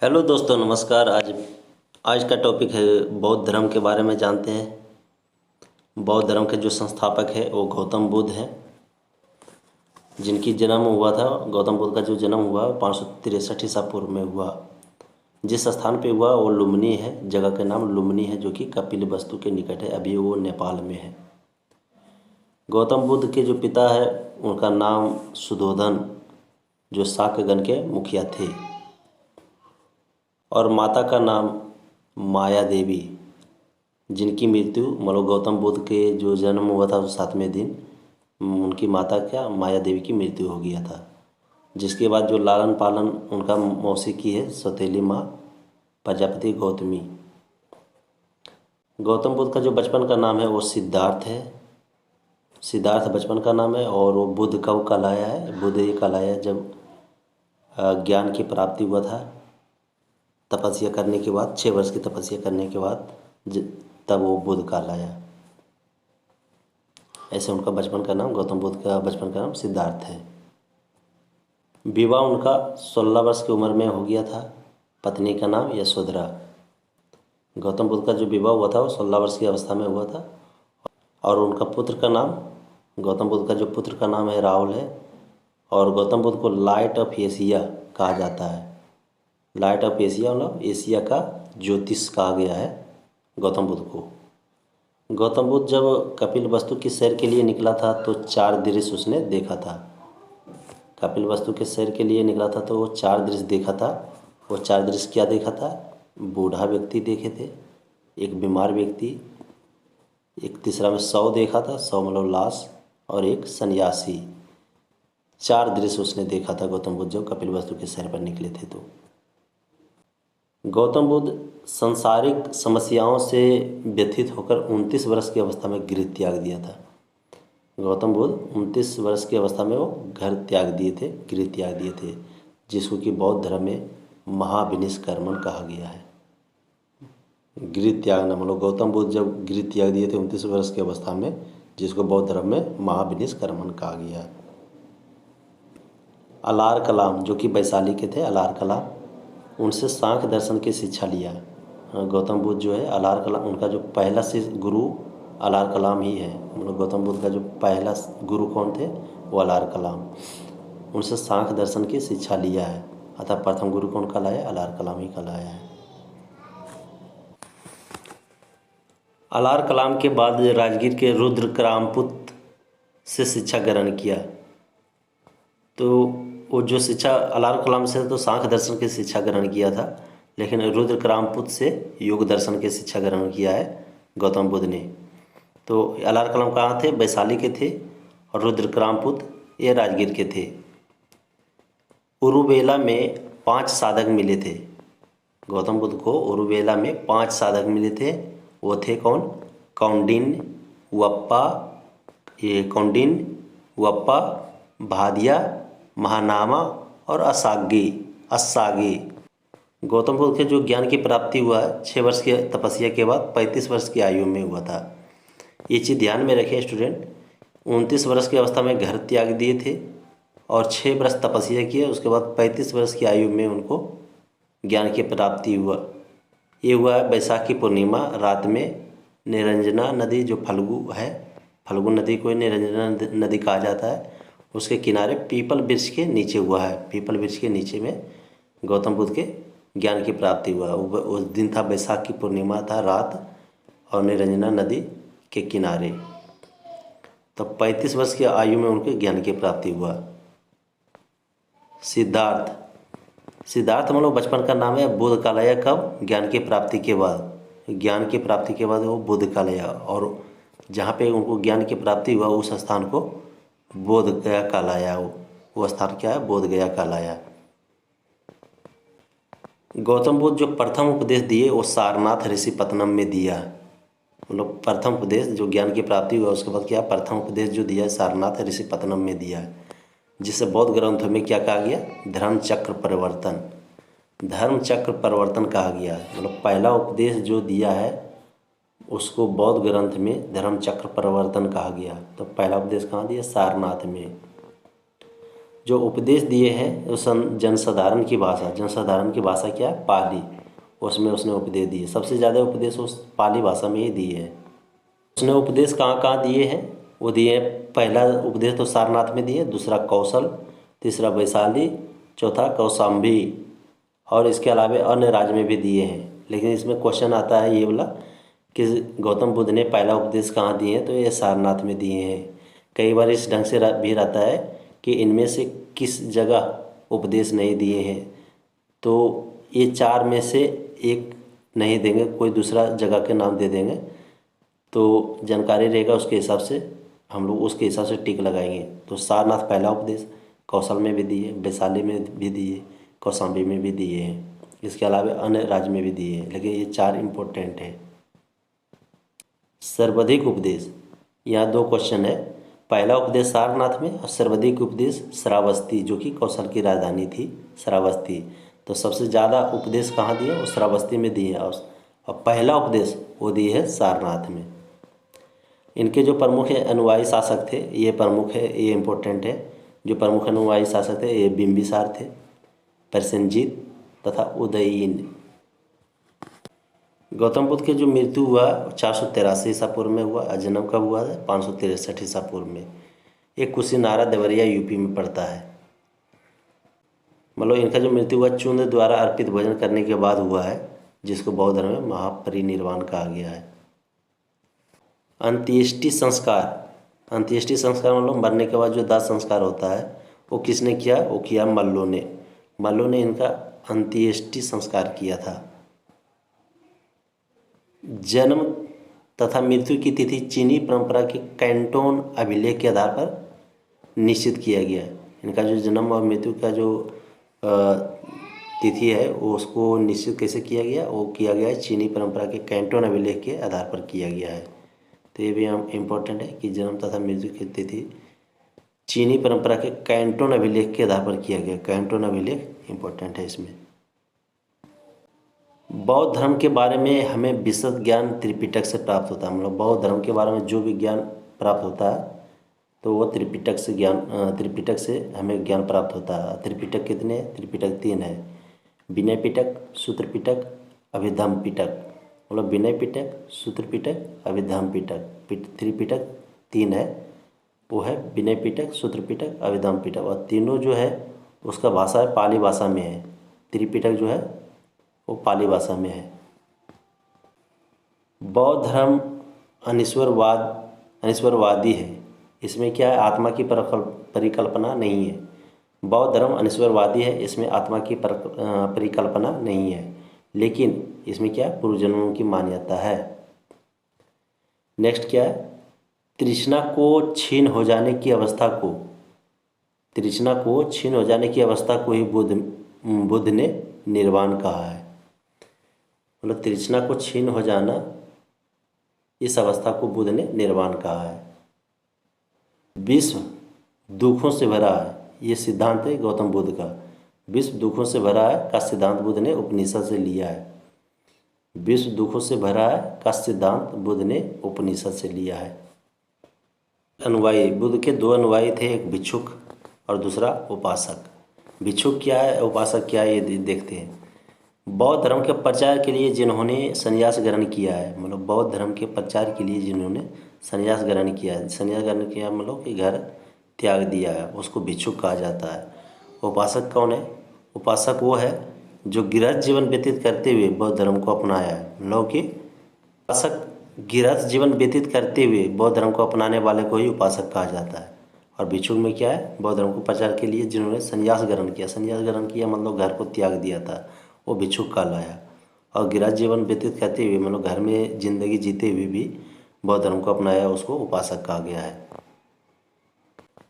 Hello दोस्तों, नमस्कार। आज आज का टॉपिक है बौद्ध धर्म के बारे में जानते हैं। बौद्ध धर्म के जो संस्थापक है वो गौतम बुद्ध हैं, जिनकी जन्म हुआ था। गौतम बुद्ध का जो जन्म हुआ 563 ईसा पूर्व में हुआ। जिस स्थान पे हुआ वो लुम्बिनी है, जगह का नाम लुम्बिनी है, जो कि कपिलवस्तु के निकट है। अभी वो नेपाल में है। गौतम बुद्ध के जो पिता है उनका नाम सुधोधन, जो शाक्यगण के मुखिया थे, और माता का नाम माया देवी, जिनकी मृत्यु मतलब गौतम बुद्ध के जो जन्म हुआ था उस 7वें दिन उनकी माता क्या माया देवी की मृत्यु हो गया था। जिसके बाद जो लालन पालन उनका मौसी की है सौतेली माँ प्रजापति गौतमी। गौतम बुद्ध का जो बचपन का नाम है वो सिद्धार्थ है। सिद्धार्थ बचपन का नाम है, और वो बुद्ध कब कहलाया है? बुद्ध ये कहलाया जब ज्ञान की प्राप्ति हुआ था, तपस्या करने के बाद, 6 वर्ष की तपस्या करने के बाद तब वो बुद्ध कहलाया। ऐसे उनका बचपन का नाम, गौतम बुद्ध का बचपन का नाम सिद्धार्थ है। विवाह उनका 16 वर्ष की उम्र में हो गया था। पत्नी का नाम यशोधरा। गौतम बुद्ध का जो विवाह हुआ था वो 16 वर्ष की अवस्था में हुआ था। और उनका पुत्र का नाम, गौतम बुद्ध का जो पुत्र का नाम है राहुल है। और गौतम बुद्ध को लाइट ऑफ एशिया कहा जाता है। लाइट ऑफ एशिया मतलब एशिया का ज्योतिष कहा गया है गौतम बुद्ध को। गौतम बुद्ध जब कपिलवस्तु की सैर के लिए निकला था तो 4 दृश्य उसने देखा था। कपिलवस्तु के सैर के लिए निकला था तो वो 4 दृश्य देखा था। वो 4 दृश्य क्या देखा था? बूढ़ा व्यक्ति देखे थे, एक बीमार व्यक्ति, एक तीसरा में शव देखा था, शव मतलब लाश, और एक सन्यासी। 4 दृश्य उसने देखा था गौतम बुद्ध जब कपिलवस्तु के सैर पर निकले थे। तो गौतम बुद्ध सांसारिक समस्याओं से व्यथित होकर 29 वर्ष की अवस्था में गृह त्याग दिया था। गौतम बुद्ध 29 वर्ष की अवस्था में वो घर त्याग दिए थे, गृह त्याग दिए थे, जिसको कि बौद्ध धर्म में महाविनिष्कर्मण कहा गया है। गृह त्यागना मतलब गौतम बुद्ध जब गृह त्याग दिए थे 29 वर्ष की अवस्था में, जिसको बौद्ध धर्म में महाविनिष्कर्मण कहा गया है। अलार कलाम, जो कि वैशाली के थे, अलार कलाम, उनसे सांख्य दर्शन की शिक्षा लिया। गौतम बुद्ध जो है अलार कलाम, उनका जो पहला शिष्य गुरु अलार कलाम ही है। मतलब गौतम बुद्ध का जो पहला गुरु कौन थे? वो अलार कलाम। उनसे सांख्य दर्शन की शिक्षा लिया है। अतः प्रथम गुरु कौन कहलाया? अलार कलाम ही कहलाया है। अलार कलाम के बाद राजगीर के रुद्रक्रामपुत से शिक्षा ग्रहण किया। तो वो जो शिक्षा अलार कलाम से तो सांख्य दर्शन की शिक्षा ग्रहण किया था, लेकिन रुद्रक्रामपुत से योग दर्शन की शिक्षा ग्रहण किया है गौतम बुद्ध ने। तो अलार कलाम कहाँ थे? वैशाली के थे, और रुद्रक्रामपुत ये राजगीर के थे। उरुवेला में 5 साधक मिले थे। गौतम बुद्ध को उरुवेला में 5 साधक मिले थे। वो थे कौन? कौंडिन वप्पा, भादिया, महानामा और असागी। गौतम बुद्ध के जो ज्ञान की प्राप्ति हुआ है 6 वर्ष की तपस्या के बाद 35 वर्ष की आयु में हुआ था। ये चीज़ ध्यान में रखें स्टूडेंट। 29 वर्ष की अवस्था में घर त्याग दिए थे और 6 वर्ष तपस्या किए। उसके बाद 35 वर्ष की आयु में उनको ज्ञान की प्राप्ति हुआ। ये हुआ है बैसाखी पूर्णिमा रात में। निरंजना नदी जो फल्गु है, फल्गु नदी को निरंजना नदी कहा जाता है, उसके किनारे पीपल वृक्ष के नीचे हुआ है। पीपल वृक्ष के नीचे में गौतम बुद्ध के ज्ञान की प्राप्ति हुआ। उस दिन था बैसाख की पूर्णिमा था रात, और निरंजना नदी के किनारे। तो 35 वर्ष की आयु में उनके ज्ञान की प्राप्ति हुआ। सिद्धार्थ मतलब बचपन का नाम है। बुद्ध कहलाया कब? ज्ञान की प्राप्ति के बाद। ज्ञान की प्राप्ति के बाद वो बुद्ध कहलाया, और जहाँ पे उनको ज्ञान की प्राप्ति हुआ उस स्थान को बोध गया कहलाया। वो स्थान क्या है? बोध गया कहलाया। गौतम बुद्ध जो प्रथम उपदेश दिए वो सारनाथ ऋषिपतनम में दिया। मतलब प्रथम उपदेश जो ज्ञान की प्राप्ति हुआ उसके बाद क्या? प्रथम उपदेश जो दिया सारनाथ ऋषिपतनम में दिया, जिसे बौद्ध ग्रंथों में क्या कहा गया? धर्म चक्र परिवर्तन कहा गया। मतलब पहला उपदेश जो दिया है उसको बौद्ध ग्रंथ में धर्म चक्र परिवर्तन कहा गया। तो पहला उपदेश कहाँ दिया? सारनाथ में। जो उपदेश दिए हैं वो जनसाधारण की भाषा क्या है? पाली। उसमें उसने उपदेश दिए, सबसे ज़्यादा उपदेश उस पाली भाषा में ही दिए हैं। उसने उपदेश कहाँ कहाँ दिए हैं? वो दिए हैं, पहला उपदेश तो सारनाथ में दिए, दूसरा कौशल, तीसरा वैशाली, चौथा कौशाम्बी, और इसके अलावा अन्य राज्य में भी दिए हैं। लेकिन इसमें क्वेश्चन आता है ये वाला कि गौतम बुद्ध ने पहला उपदेश कहाँ दिए हैं? तो ये सारनाथ में दिए हैं। कई बार इस ढंग से भी रहता है कि इनमें से किस जगह उपदेश नहीं दिए हैं, तो ये चार में से एक नहीं देंगे, कोई दूसरा जगह के नाम दे देंगे, तो जानकारी रहेगा उसके हिसाब से हम लोग उसके हिसाब से टिक लगाएंगे। तो सारनाथ पहला उपदेश, कौशल में भी दिए, वैशाली में भी दिए, कौशाम्बी में भी दिए हैं, इसके अलावा अन्य राज्य में भी दिए हैं, लेकिन ये चार इम्पोर्टेंट है। सर्वाधिक उपदेश, यहाँ दो क्वेश्चन है, पहला उपदेश सारनाथ में और सर्वाधिक उपदेश श्रावस्ती, जो कि कौशल की राजधानी थी श्रावस्ती। तो सबसे ज़्यादा उपदेश कहाँ दिए? वो श्रावस्ती में दिए, और पहला उपदेश वो दिए है सारनाथ में। इनके जो प्रमुख अनुयायी शासक थे, ये प्रमुख है, ये इम्पोर्टेंट है। जो प्रमुख अनुयायी शासक थे ये बिम्बिसार थे, प्रसेनजीत तथा उदयीन। गौतम बुद्ध की जो मृत्यु हुआ 483 ईसा पूर्व में हुआ, और जन्म कब हुआ था? 563 ईसा पूर्व में। एक कुशीनारा देवरिया यूपी में पड़ता है। मतलब इनका जो मृत्यु हुआ चूर्ण द्वारा अर्पित भोजन करने के बाद हुआ है, जिसको बौद्ध धर्म में महापरिनिर्वाण कहा गया है। अंत्येष्टि संस्कार, अंत्येष्टि संस्कार मतलब मरने के बाद जो दाह संस्कार होता है वो किसने किया? वो किया मल्लों ने। मल्लों ने इनका अंत्येष्टि संस्कार किया था। जन्म तथा मृत्यु की तिथि चीनी परंपरा के कैंटोन अभिलेख के आधार पर निश्चित किया गया है। इनका जो जन्म और मृत्यु का जो तिथि है वो उसको निश्चित कैसे किया गया? वो किया गया है चीनी परंपरा के कैंटोन अभिलेख के आधार पर किया गया है। तो ये भी हम इम्पोर्टेंट है कि जन्म तथा मृत्यु की तिथि चीनी परंपरा के कैंटोन अभिलेख के आधार पर किया गया। कैंटोन अभिलेख इम्पोर्टेंट है इसमें। बौद्ध धर्म के बारे में हमें विशद ज्ञान त्रिपिटक से प्राप्त होता है। मतलब बौद्ध धर्म के बारे में जो भी ज्ञान प्राप्त होता है तो वो त्रिपिटक से हमें ज्ञान प्राप्त होता है। त्रिपिटक कितने हैं? त्रिपिटक 3 है, विनय पिटक, सूत्र पिटक, अभिधम्म पिटक। मतलब विनय पिटक, सूत्र पिटक, अभिधम्म पिटक। त्रिपिटक 3 है, वो है विनय पिटक, सूत्र पिटक, अभिधम्म पिटक, और तीनों जो है उसका भाषा है पाली भाषा में है। त्रिपिटक जो है वो पाली भाषा में है। बौद्ध धर्म अनिश्वरवादी है। इसमें क्या है? आत्मा की परिकल्पना नहीं है। बौद्ध धर्म अनिश्वरवादी है, इसमें आत्मा की परिकल्पना नहीं है, लेकिन इसमें क्या है? पूर्वजन्मों की मान्यता है। नेक्स्ट क्या है? तृष्णा को छीन हो जाने की अवस्था को ही बुद्ध ने निर्वाण कहा है। मतलब तृष्णा को छीन हो जाना, इस अवस्था को बुद्ध ने निर्वाण कहा है। विश्व दुखों से भरा है, ये सिद्धांत है गौतम बुद्ध का। विश्व दुखों से भरा है का सिद्धांत बुद्ध ने उपनिषद से लिया है। विश्व दुखों से भरा है का सिद्धांत बुद्ध ने उपनिषद से लिया है। अनुयायी, बुद्ध के 2 अनुयायी थे, एक भिक्षुक और दूसरा उपासक। भिक्षुक क्या है, उपासक क्या है, ये देखते हैं। बौद्ध धर्म के प्रचार के लिए जिन्होंने संन्यास ग्रहण किया है, मतलब बौद्ध धर्म के प्रचार के लिए जिन्होंने संन्यास ग्रहण किया है, संन्यास ग्रहण किया मतलब कि घर त्याग दिया है, उसको भिक्षुक कहा जाता है। उपासक कौन है? उपासक वो है जो गृहस्थ जीवन व्यतीत करते हुए बौद्ध धर्म को अपनाया है। मतलब कि उपासक गृहस्थ जीवन व्यतीत करते हुए बौद्ध धर्म को अपनाने वाले को ही उपासक कहा जाता है। और भिक्षुक में क्या है? बौद्ध धर्म को प्रचार के लिए जिन्होंने संन्यास ग्रहण किया मतलब घर को त्याग दिया था, वो भिक्षुक कहलाया। और गृहस्थ जीवन व्यतीत करते हुए मतलब घर में जिंदगी जीते हुए भी बौद्ध धर्म को अपनाया, उसको उपासक कहा गया है।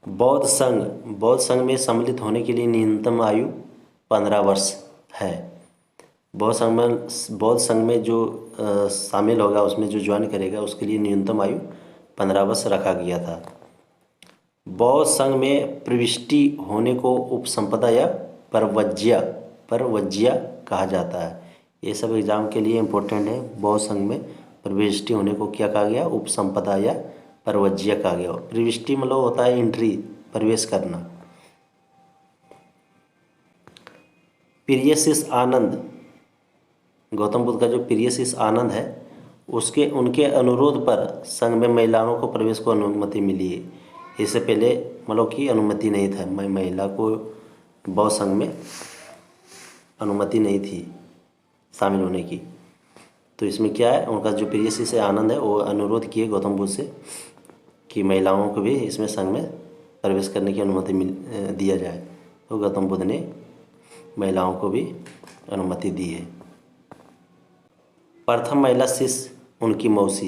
बौद्ध संघ में सम्मिलित होने के लिए न्यूनतम आयु 15 वर्ष है। बौद्ध संघ में जो शामिल होगा, उसमें जो ज्वाइन करेगा, उसके लिए न्यूनतम आयु 15 वर्ष रखा गया था। बौद्ध संघ में प्रविष्टि होने को उपसंपदा या परवज्या कहा जाता है। ये सब एग्जाम के लिए इम्पोर्टेंट है। बौद्ध संघ में प्रविष्टि होने को क्या कहा गया? उपसंपदा या परवज्या कहा गया। प्रविष्टि मतलब होता है एंट्री, प्रवेश करना। प्रियशिष आनंद, गौतम बुद्ध का जो प्रियशिष आनंद है उसके उनके अनुरोध पर संघ में महिलाओं को प्रवेश को अनुमति मिली है। इससे पहले मतलब कि अनुमति नहीं था, महिला को बौद्ध संघ में अनुमति नहीं थी शामिल होने की। तो इसमें क्या है, उनका जो प्रियशिष आनंद है वो अनुरोध किए गौतम बुद्ध से कि महिलाओं को भी इसमें संघ में प्रवेश करने की अनुमति दिया जाए। तो गौतम बुद्ध ने महिलाओं को भी अनुमति दी है। प्रथम महिला शिष्य उनकी मौसी,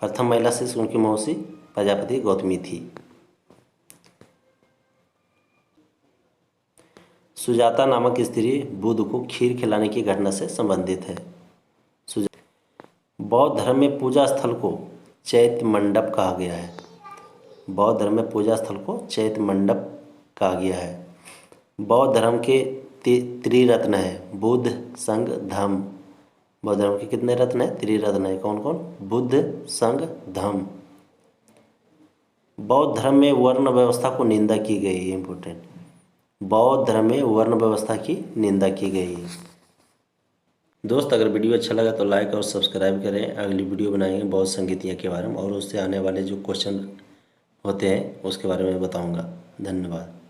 प्रथम महिला शिष्य उनकी मौसी प्रजापति गौतमी थी। सुजाता नामक स्त्री बुद्ध को खीर खिलाने की घटना से संबंधित है। बौद्ध धर्म में पूजा स्थल को चैत्य मंडप कहा गया है। बौद्ध धर्म में पूजा स्थल को चैत्य मंडप कहा गया है। बौद्ध धर्म के त्रिरत्न है, बुद्ध, संघ, धम्म। बौद्ध धर्म के कितने रत्न है? त्रिरत्न है। कौन कौन? बुद्ध, संघ, धम्म। बौद्ध धर्म में वर्ण व्यवस्था को निंदा की गई है। इम्पोर्टेंट, बौद्ध धर्म में वर्ण व्यवस्था की निंदा की गई है। दोस्त, अगर वीडियो अच्छा लगा तो लाइक और सब्सक्राइब करें। अगली वीडियो बनाएंगे बौद्ध संगीतियाँ के बारे में और उससे आने वाले जो क्वेश्चन होते हैं उसके बारे में बताऊंगा। धन्यवाद।